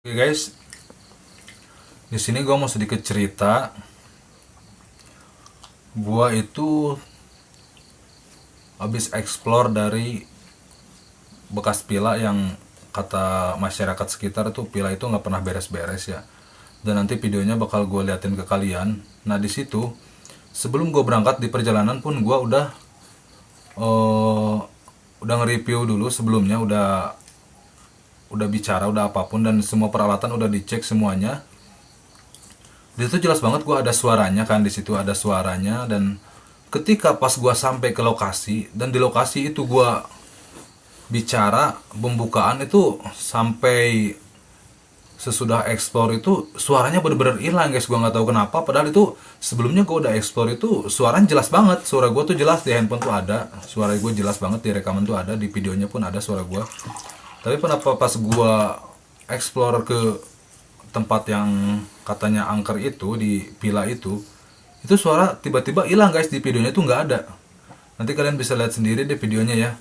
Oke guys, di sini gue mau sedikit cerita. Gua itu habis explore dari bekas pila yang kata masyarakat sekitar tuh pila itu nggak pernah beres-beres ya. Dan nanti videonya bakal gue liatin ke kalian. Nah di situ sebelum gue berangkat di perjalanan pun gue eh, udah nge-review dulu sebelumnya, udah bicara, udah apapun, dan semua peralatan udah dicek semuanya. Di situ jelas banget gua ada suaranya kan, di situ ada suaranya. Dan ketika pas gua sampai ke lokasi, dan di lokasi itu gua bicara pembukaan itu, sampai sesudah explore itu suaranya bener-bener hilang guys. Gua nggak tahu kenapa, padahal itu sebelumnya gua udah explore itu suaranya jelas banget. Suara gua tuh jelas, di handphone tuh ada suara gue, jelas banget di rekaman tuh ada, di videonya pun ada suara gua. Tapi kenapa pas gua explore ke tempat yang katanya angker itu, di villa itu suara tiba-tiba hilang guys. Di videonya itu nggak ada. Nanti kalian bisa lihat sendiri di videonya ya.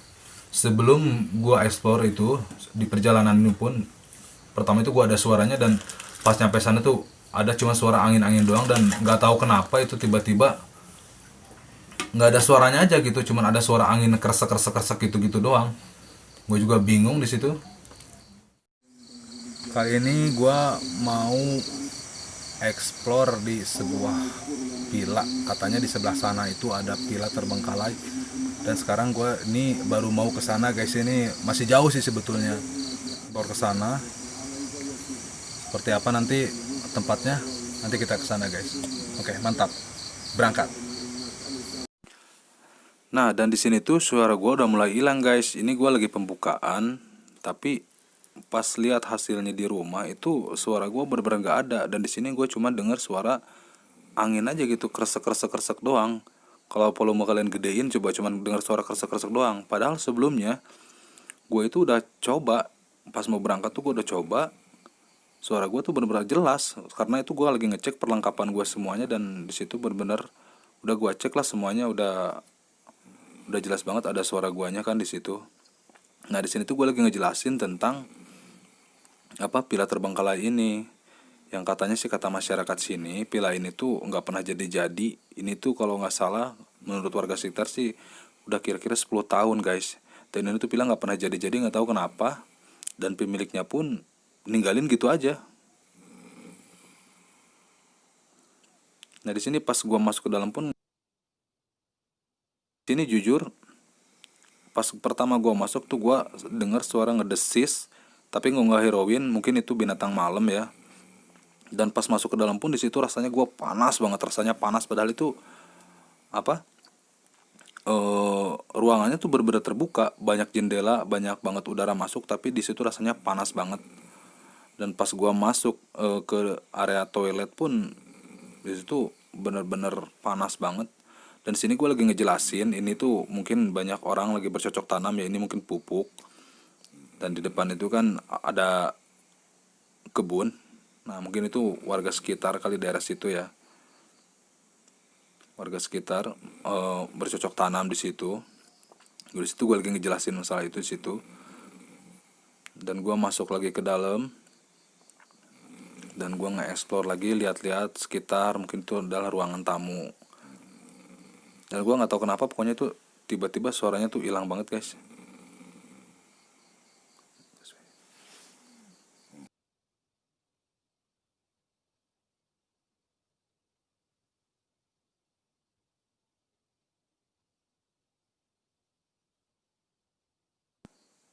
Sebelum gua explore itu, di perjalanan ini pun pertama itu gua ada suaranya, dan pas nyampe sana tuh ada cuma suara angin-angin doang. Dan nggak tahu kenapa itu tiba-tiba nggak ada suaranya aja gitu, cuman ada suara angin kresek-kresek gitu-gitu doang. Gue juga bingung di situ. Kali ini gue mau explore di sebuah villa. Katanya di sebelah sana itu ada villa terbengkalai. Dan sekarang gue ini baru mau ke sana guys. Ini masih jauh sih sebetulnya. Baru ke sana. Seperti apa nanti tempatnya? Nanti kita ke sana guys. Oke, mantap. Berangkat. Nah, dan di sini tuh suara gue udah mulai hilang guys. Ini gue lagi pembukaan, tapi pas lihat hasilnya di rumah itu suara gue bener-bener nggak ada. Dan di sini gue cuma denger suara angin aja gitu, kresek kresek kresek doang. Kalau volume kalian gedein, coba cuma denger suara kresek kresek doang. Padahal sebelumnya gue itu udah coba, pas mau berangkat tuh gue udah coba, suara gue tuh bener-bener jelas. Karena itu gue lagi ngecek perlengkapan gue semuanya, dan di situ bener-bener udah gue cek lah semuanya, udah jelas banget ada suara guanya kan di situ. Nah di sini tuh gue lagi ngejelasin tentang apa pila terbengkalai ini, yang katanya sih kata masyarakat sini pila ini tuh nggak pernah jadi-jadi. Ini tuh kalau nggak salah menurut warga sekitar sih udah kira-kira 10 tahun guys. Dan ini tuh pila nggak pernah jadi-jadi, nggak tahu kenapa. Dan pemiliknya pun ninggalin gitu aja. Nah di sini pas gua masuk ke dalam pun, sini jujur pas pertama gua masuk tuh gua dengar suara ngedesis, tapi nggak heroin, mungkin itu binatang malam ya. Dan pas masuk ke dalam pun di situ rasanya gua panas banget, rasanya panas. Padahal itu apa, ruangannya tuh bener-bener terbuka, banyak jendela, banyak banget udara masuk, tapi di situ rasanya panas banget. Dan pas gua masuk ke area toilet pun di situ bener-bener panas banget. Dan sini gue lagi ngejelasin, ini tuh mungkin banyak orang lagi bercocok tanam ya, ini mungkin pupuk. Dan di depan itu kan ada kebun. Nah mungkin itu warga sekitar kali, daerah situ ya. Warga sekitar bercocok tanam di situ. Di situ gue lagi ngejelasin masalah itu di situ. Dan gue masuk lagi ke dalam, dan gue nge-explore lagi, lihat-lihat sekitar. Mungkin itu adalah ruangan tamu. Dan gue nggak tahu kenapa, pokoknya itu tiba-tiba suaranya tuh hilang banget guys.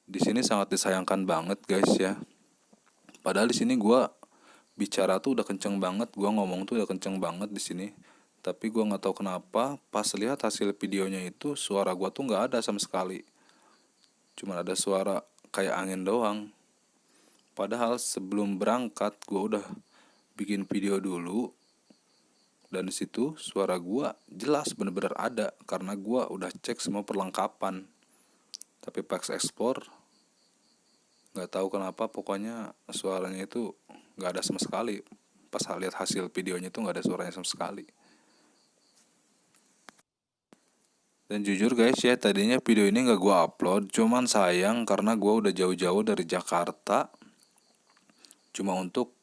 Di sini sangat disayangkan banget guys ya. Padahal di sini gue bicara tuh udah kenceng banget, gue ngomong tuh udah kenceng banget di sini. Tapi gue nggak tahu kenapa pas lihat hasil videonya itu suara gue tuh nggak ada sama sekali. Cuma ada suara kayak angin doang. Padahal sebelum berangkat gue udah bikin video dulu, dan di situ suara gue jelas bener-bener ada karena gue udah cek semua perlengkapan. Tapi pas explore nggak tahu kenapa, pokoknya suaranya itu nggak ada sama sekali. Pas lihat hasil videonya itu nggak ada suaranya sama sekali. Dan jujur guys ya, tadinya video ini nggak gue upload, cuman sayang karena gue udah jauh-jauh dari Jakarta. cuma untuk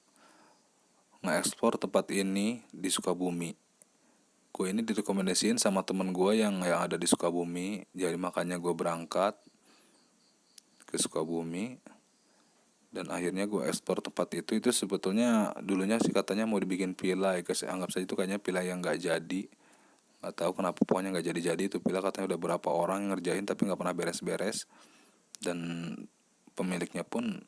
nge-explore tempat ini di Sukabumi. Gue ini direkomendasiin sama temen gue yang ada di Sukabumi, jadi makanya gue berangkat ke Sukabumi. Dan akhirnya gue ekspor tempat itu sebetulnya dulunya sih katanya mau dibikin villa ya guys, anggap saja itu kayaknya villa yang nggak jadi, nggak tahu kenapa pokoknya nggak jadi itu villa. Katanya udah berapa orang yang ngerjain tapi nggak pernah beres-beres, dan pemiliknya pun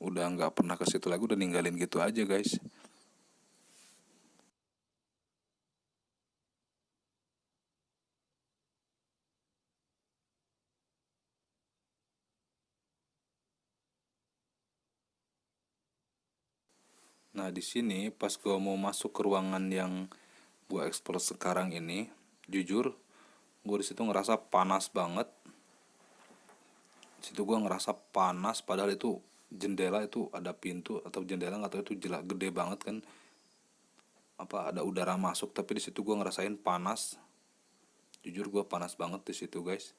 udah nggak pernah ke situ lagi, udah ninggalin gitu aja guys. Nah di sini pas gue mau masuk ke ruangan yang gue eksplor sekarang ini, jujur gue di situ ngerasa panas banget. Situ gue ngerasa panas padahal itu jendela, itu ada pintu atau jendela nggak tahu, itu jelas gede banget kan, apa ada udara masuk, tapi di situ gue ngerasain panas. Jujur gue panas banget di situ guys.